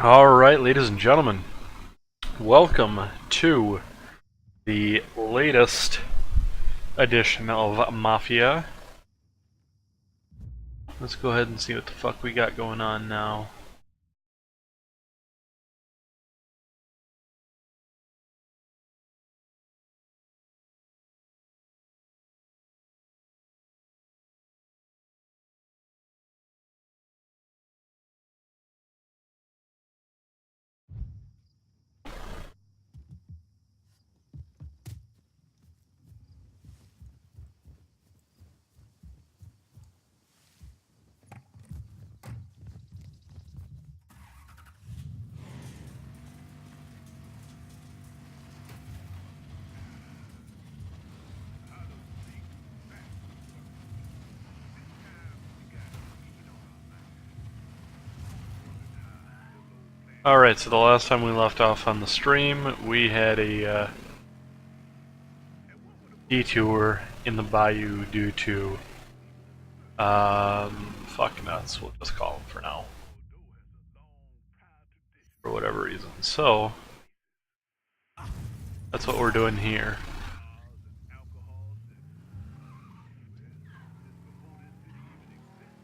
Alright, ladies and gentlemen, welcome to the latest edition of Mafia. Let's go ahead and see what the fuck we got going on now. Alright, so the last time we left off on the stream, we had a detour in the bayou due to, fuck nuts, we'll just call them for now. For whatever reason. So, that's what we're doing here.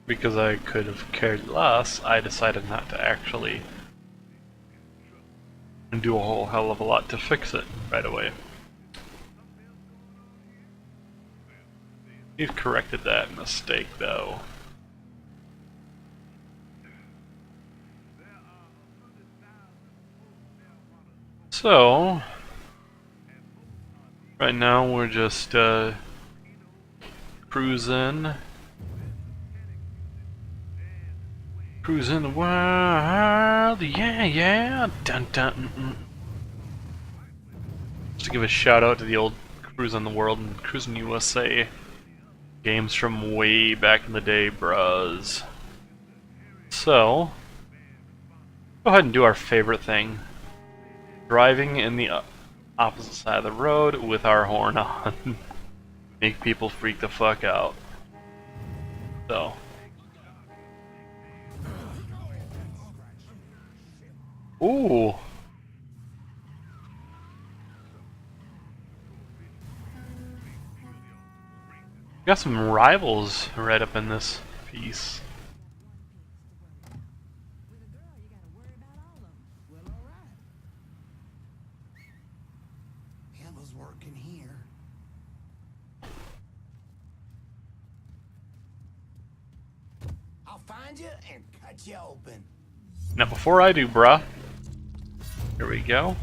Because I could have cared less, I decided not to actually do a whole hell of a lot to fix it right away. We've corrected that mistake though. So, right now we're just cruising the world, yeah, dun dun. Just to give a shout out to the old Cruising the World and Cruising USA games from way back in the day, bruz. So, go ahead and do our favorite thing. Driving in the opposite side of the road with our horn on. Make people freak the fuck out. So. Ooh. Got some rivals right up in this piece. Find you and cut you open. Now before I do, bruh, here we go.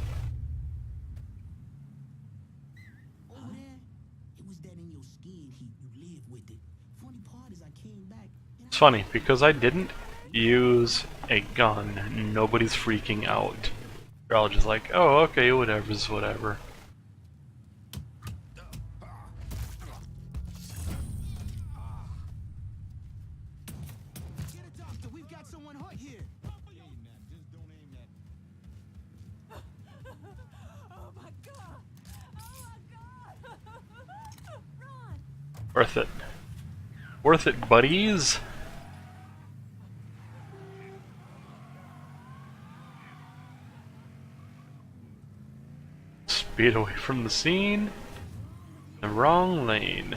It's funny because I didn't use a gun. Nobody's freaking out. They're all just like, oh, okay, whatever's whatever. Worth it. Worth it, buddies. Speed away from the scene. The wrong lane.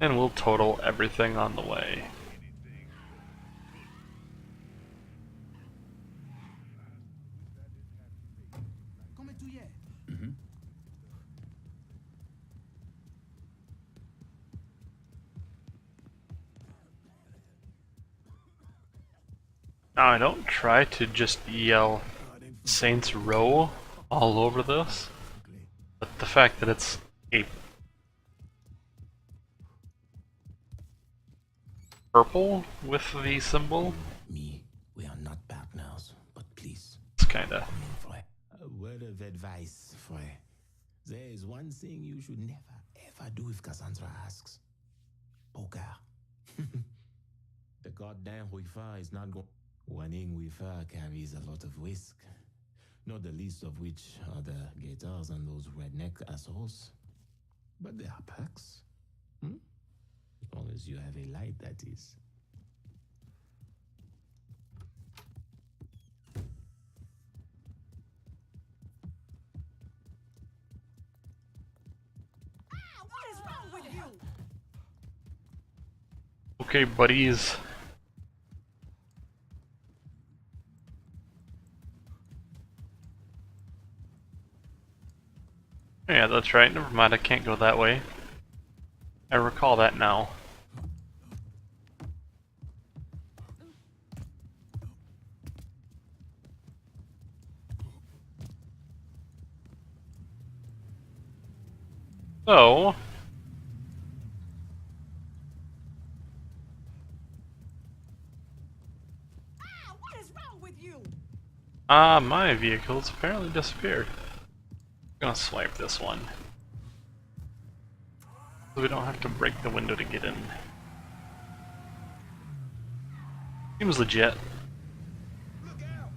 And we'll total everything on the way. Now I don't try to just yell Saints Row all over this, but the fact that it's a purple with the symbol, We are not partners, but please. it's kinda. A word of advice, Frey. There is one thing you should never ever do if Cassandra asks. Poker. The goddamn Wi-Fi is not going. Winning Wi-Fi carries a lot of risk. Not the least of which are the gators and those redneck assholes. But they are perks. long as you have a light, that is. What is wrong with you? Okay, buddies. Yeah, that's right. Never mind, I can't go that way. I recall that now. So, What is wrong with you? my vehicle's apparently disappeared. I'm gonna swipe this one. So we don't have to break the window to get in. Seems legit. Look out!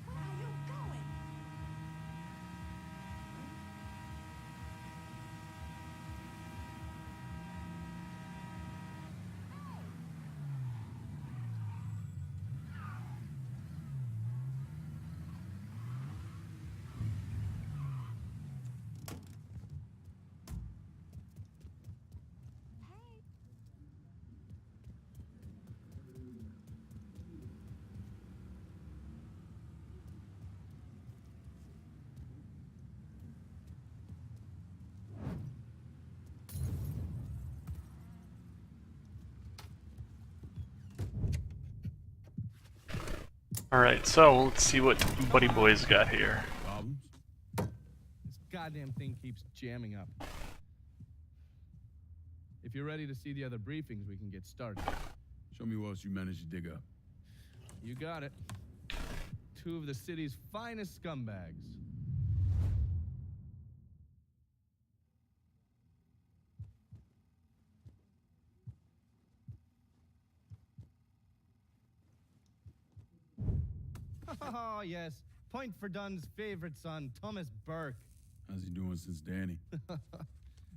Where are you going? Alright, so let's see what Buddy Boy's got here. Problems? This goddamn thing keeps jamming up. If you're ready to see the other briefings, we can get started. Show me what else you managed to dig up. You got it. Two of the city's finest scumbags. Oh, yes. Point for Dunn's favorite son, Thomas Burke. How's he doing since Danny?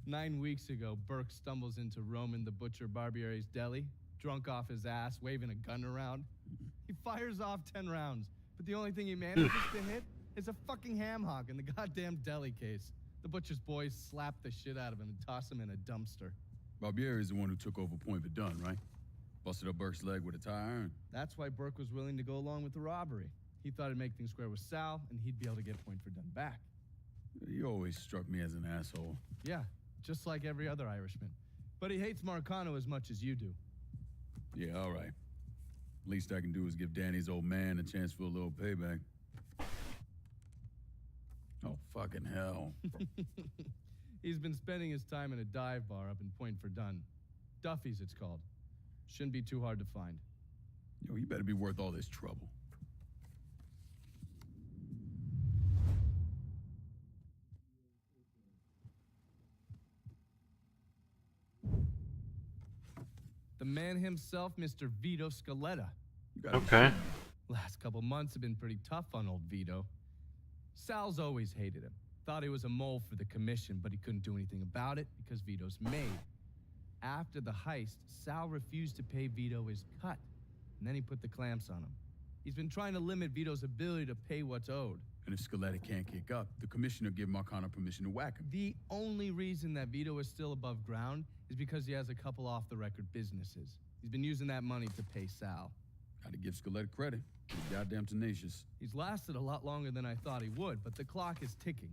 9 weeks ago, Burke stumbles into Roman the Butcher Barbiere's deli, drunk off his ass, waving a gun around. He fires off 10 rounds, but the only thing he manages to hit is a fucking ham hock in the goddamn deli case. The butcher's boys slap the shit out of him and toss him in a dumpster. Barbieri is the one who took over Point Verdun, right? Busted up Burke's leg with a tire iron. That's why Burke was willing to go along with the robbery. He thought it'd make things square with Sal, and he'd be able to get Point Verdun back. You always struck me as an asshole. Yeah, just like every other Irishman. But he hates Marcano as much as you do. Yeah, all right. Least I can do is give Danny's old man a chance for a little payback. Oh, fucking hell. He's been spending his time in a dive bar up in Point Verdun. Duffy's, it's called. Shouldn't be too hard to find. Yo, you better be worth all this trouble. The man himself, Mr. Vito Scaletta. You gotta be Okay. shitting me. Last couple months have been pretty tough on old Vito. Sal's always hated him. Thought he was a mole for the commission, but he couldn't do anything about it because Vito's made. After the heist, Sal refused to pay Vito his cut, and then he put the clamps on him. He's been trying to limit Vito's ability to pay what's owed. And if Scaletta can't kick up, the commissioner give Marcano permission to whack him. The only reason that Vito is still above ground is because he has a couple off-the-record businesses. He's been using that money to pay Sal. Gotta give Scaletta credit. He's goddamn tenacious. He's lasted a lot longer than I thought he would, but the clock is ticking.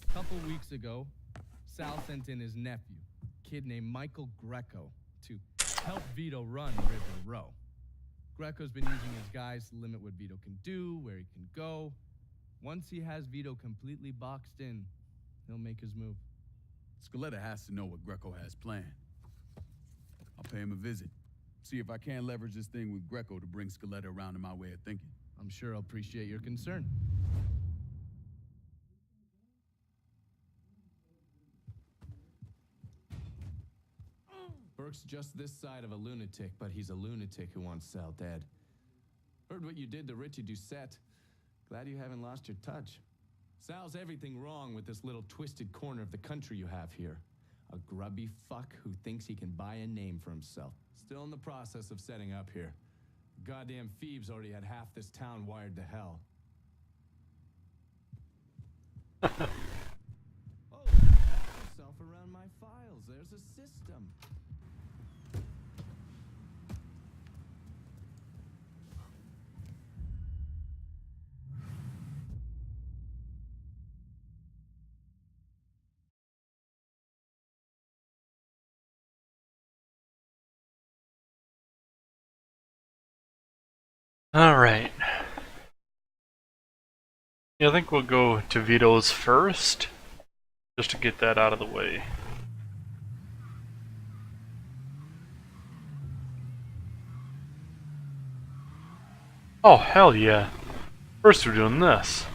A couple weeks ago, Sal sent in his nephew, a kid named Michael Greco, to help Vito run River Row. Greco's been using his guys to limit what Vito can do, where he can go. Once he has Vito completely boxed in, he'll make his move. Scaletta has to know what Greco has planned. I'll pay him a visit. See if I can't leverage this thing with Greco to bring Scaletta around to my way of thinking. I'm sure I'll appreciate your concern. Burke's just this side of a lunatic, but he's a lunatic who wants Sal dead. Heard what you did to Richie Doucette. Glad you haven't lost your touch. Sal's everything wrong with this little twisted corner of the country you have here. A grubby fuck who thinks he can buy a name for himself. Still in the process of setting up here. Goddamn Phoebes already had half this town wired to hell. Oh, yourself around my files. There's a system. Alright. Yeah, I think we'll go to Vito's first, just to get that out of the way. Oh, hell yeah. First we're doing this.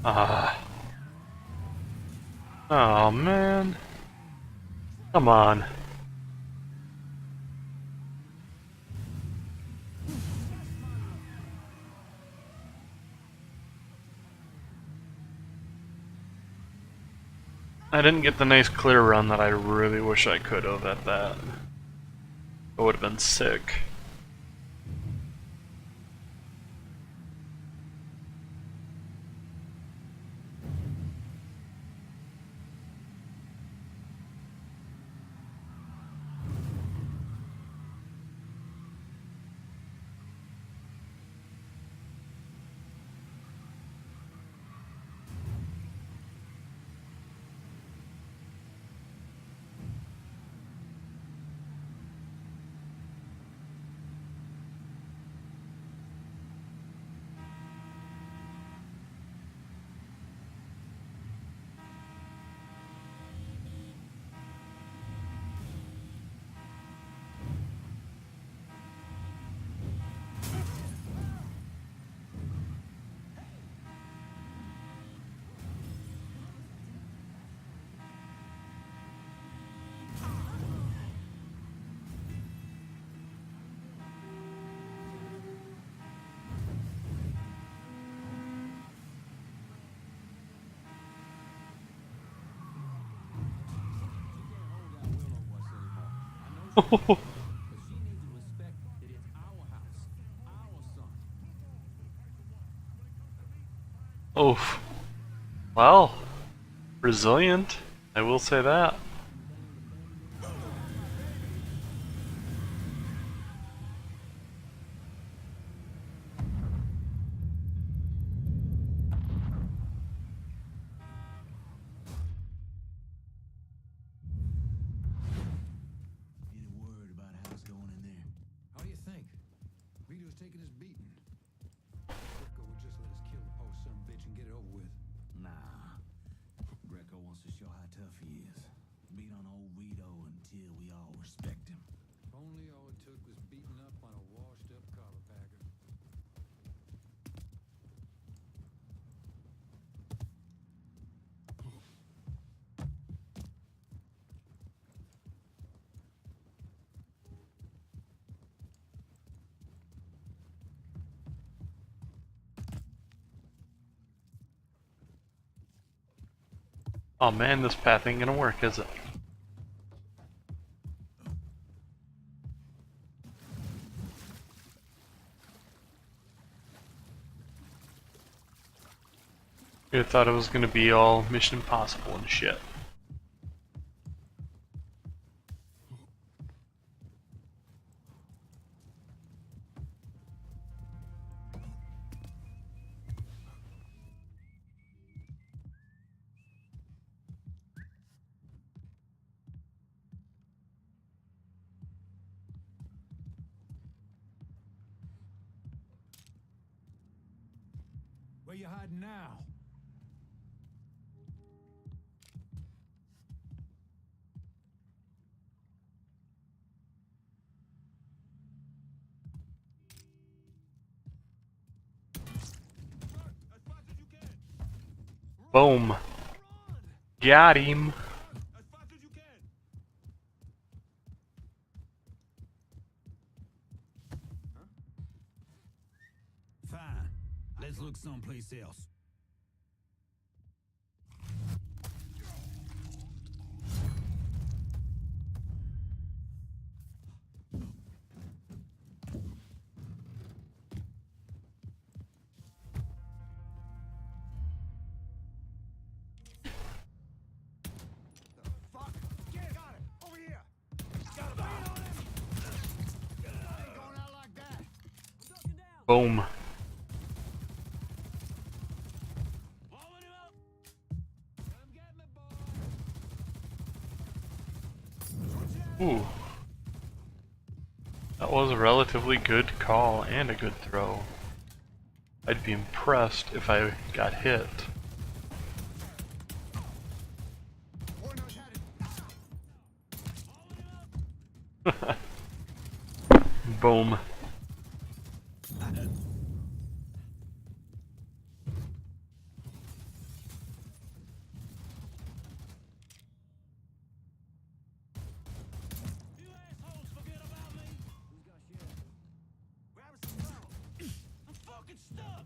Ah. Oh, man. Come on. I didn't get the nice clear run that I really wish I could have at that. It would have been sick. But she needs to respect that it's our house, our son. Oof. Well, resilient. I will say that. Any word about how it's going in there? How do you think? Vito's taking his beating. Greco would just let us kill the poor son of a bitch and get it over with. Nah. Greco wants to show how tough he is. Beat on old Vito until we all respect him. If only all it took was beating up on a washed-up carpetbagger. Oh man, this path ain't gonna work, is it? I thought it was gonna be all Mission Impossible and shit. Where you hiding now? Boom. Got him. As fast as you can. Fine. Let's look someplace else. Fuck! Get got it! Over here! Got a beat on him! Ain't going out like that! I'm ducking down. Boom. Blowing him up! Come get me, boy! Ooh. That was a relatively good call and a good throw. I'd be impressed if I got hit. Boy knows how to... Boom. You assholes forget about me! Who's got shit? Grab some cover! I'm fucking stuck!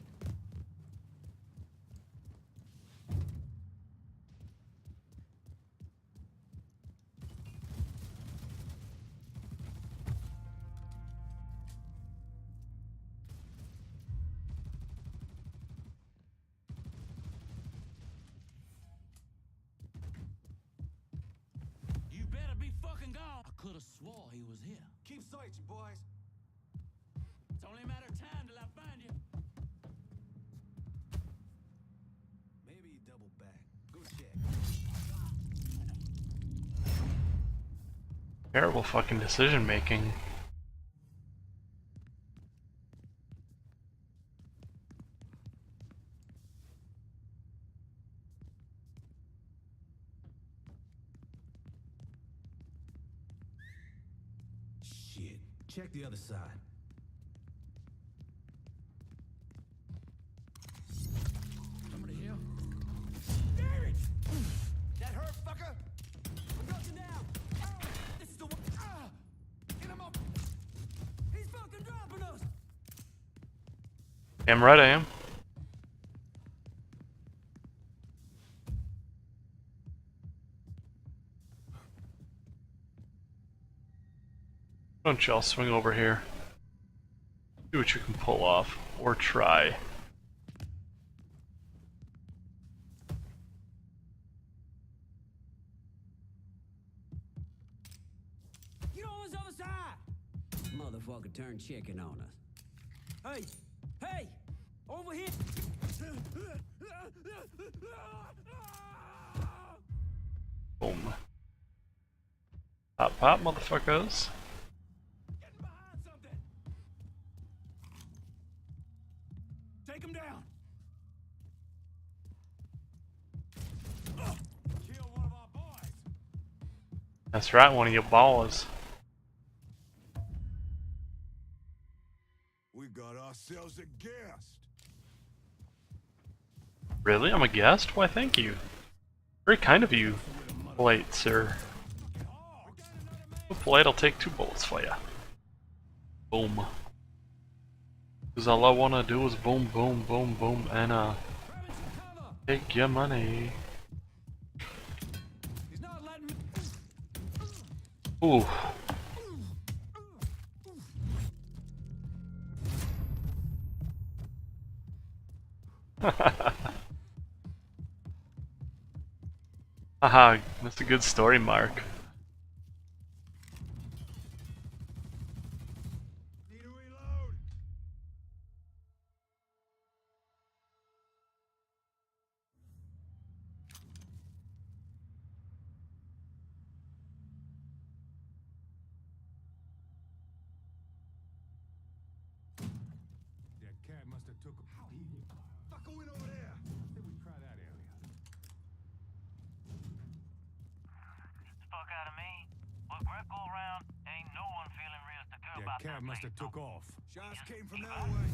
You better be fucking gone! I could have swore he was here. Keep searching, boys. It's only a matter of time till I find you. Maybe he double back. Go check. Terrible fucking decision making. Shit. Check the other side. Somebody here? Damn it! That hurt, fucker? I'm ducking down. This is the one. Get him up! He's fucking dropping us. Damn right I am. Don't y'all swing over here. Do what you can pull off, or try. Get on this other side. Motherfucker turned chicken on us. Hey, hey, over here. Boom. Pop pop, motherfuckers. Getting behind something! Take him down! Kill one of our boys! That's right, one of your balls. We got ourselves a guest! Really? I'm a guest? Why, thank you. Very kind of you, polite sir. So polite, I'll take 2 bullets for ya. Boom. Cause all I wanna do is boom, boom, boom, boom, and take your money. He's not letting me... Ooh. Haha, that's a good story, Mark. Need to reload! That cat must have took him. How he... Fucker went over there! Say we try that area. Fuck out of me. With Greco around, ain't no one feeling real secure That about cat that must have place. took off. Shots came from that way.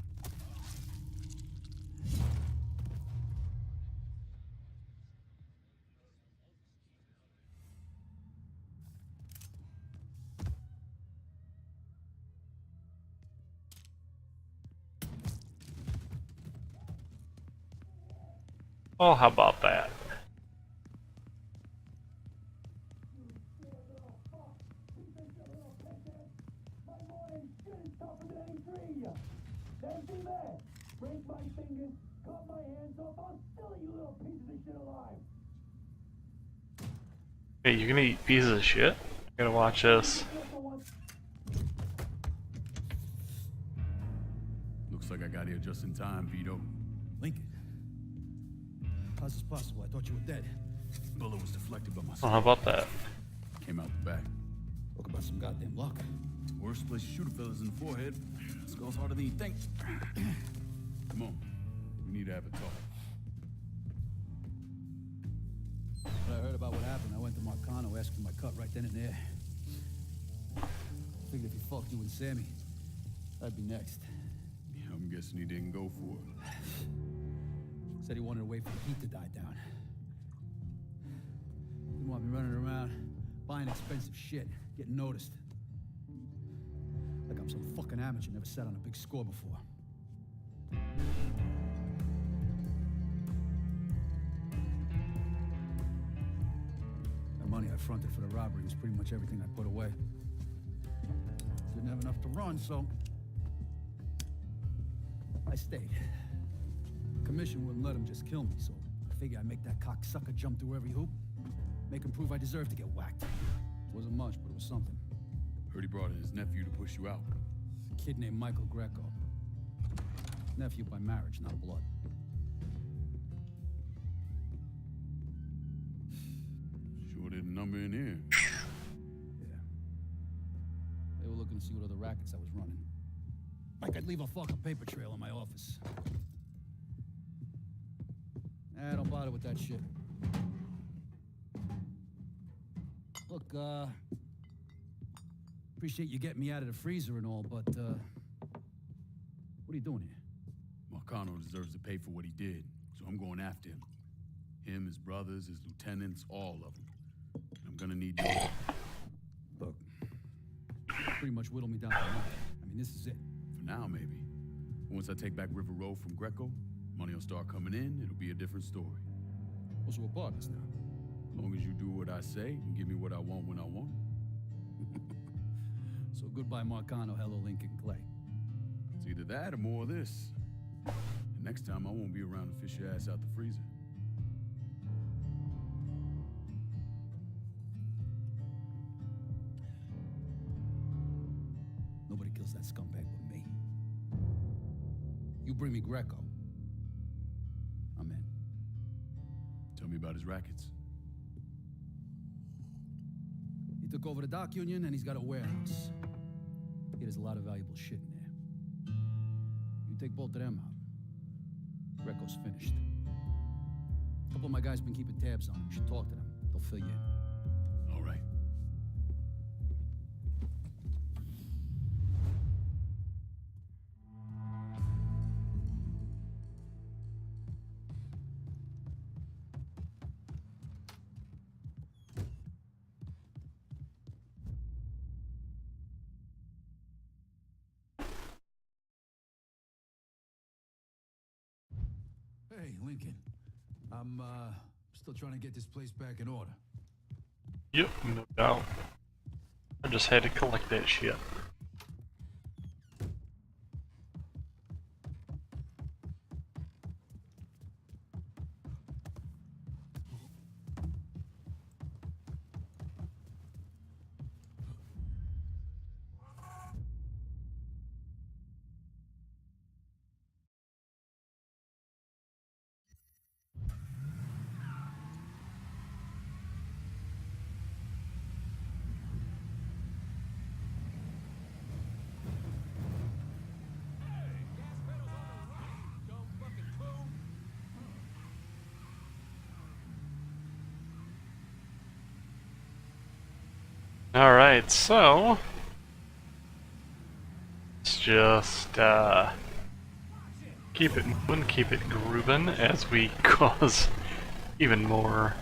Oh, how about that? Hey, you're gonna eat pieces of shit? I gotta watch this. Looks like I got here just in time, Vito. Lincoln. How's this possible? I thought you were dead. Bullet was deflected by my Oh, how about that? Came out the back. Talk about some goddamn luck. Worst place to shoot a fella's in the forehead. Skull's harder than you think. Come on. We need to have a talk. When I heard about what happened, I went to Marcano, asked for my cut right then and there. Figured if he fucked you and Sammy, I'd be next. Yeah, I'm guessing he didn't go for it. Said he wanted to wait for the heat to die down. Didn't want me running around, buying expensive shit, getting noticed. Like I'm some fucking amateur, never sat on a big score before. The money I fronted for the robbery was pretty much everything I put away. Didn't have enough to run, so I stayed. Commission wouldn't let him just kill me, so I figure I'd make that cocksucker jump through every hoop. Make him prove I deserve to get whacked. Wasn't much, but it was something. Heard he brought in his nephew to push you out. A kid named Michael Greco. Nephew by marriage, not blood. Sure didn't number in here. Yeah. They were looking to see what other rackets I was running. Like I'd leave a fucking paper trail in my office. Nah, don't bother with that shit. Look, appreciate you getting me out of the freezer and all, but, what are you doing here? Marcano deserves to pay for what he did, so I'm going after him. Him, his brothers, his lieutenants, all of them. I'm gonna need you. Look, pretty much whittle me down to nothing. I mean, this is it. For now, maybe. Once I take back River Road from Greco, money will start coming in, it'll be a different story. Also, we're partners now. As long as you do what I say and give me what I want when I want it. So goodbye, Marcano. Hello, Lincoln Clay. It's either that or more of this. And next time, I won't be around to fish your ass out the freezer. Nobody kills that scumbag but me. You bring me Greco. I'm in. Tell me about his rackets. He took over the dock union and he's got a warehouse. There's a lot of valuable shit in there. You take both of them out. Greco's finished. A couple of my guys been keeping tabs on him. You should talk to them. They'll fill you in. All right. Hey, Lincoln. I'm, still trying to get this place back in order. Yep, no doubt. I just had to collect that shit. Alright, so let's just keep it moving, keep it grooving as we cause even more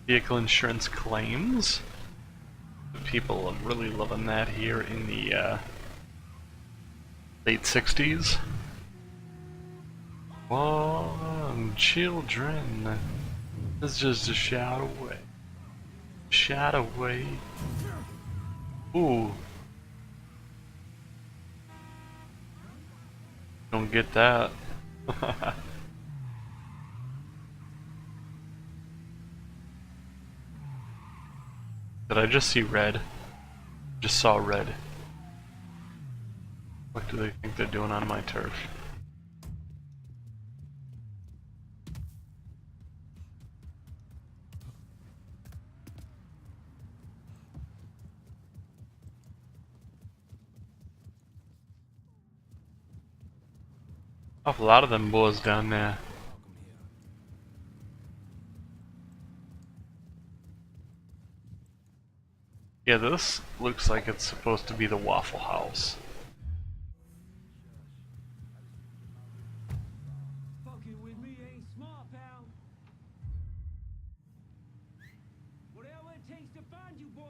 vehicle insurance claims. People are really loving that here in the late 60s. One children. It's just a shout away. Shout away. Ooh. Don't get that. Did I just see red? Just saw red. What do they think they're doing on my turf? Awful lot of them boys down there. Yeah, this looks like it's supposed to be the Waffle House. Fucking with me ain't smart, pal. Whatever it takes to find you, boy.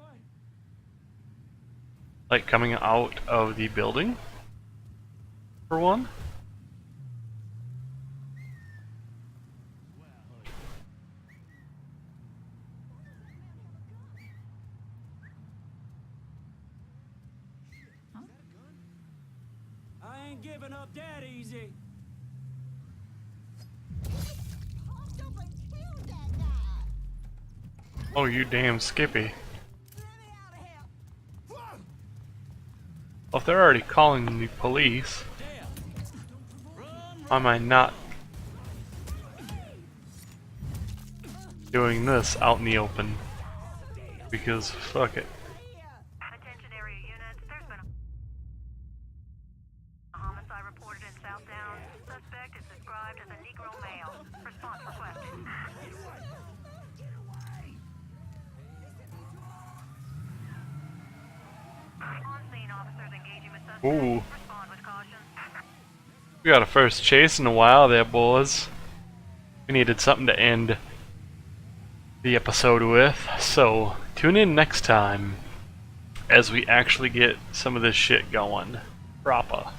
Like coming out of the building? For one? I ain't giving up that easy. Oh, you damn Skippy. Well, if they're already calling the police, why am I not doing this out in the open? Because fuck it. Attention area units, there's been a homicide reported in Southdown. Suspect is described as a Negro male. Response requested. On-scene officers engaging with suspect. Ooh. Respond with caution. We got a first chase in a while there, boys. We needed something to end the episode with, so tune in next time as we actually get some of this shit going proper.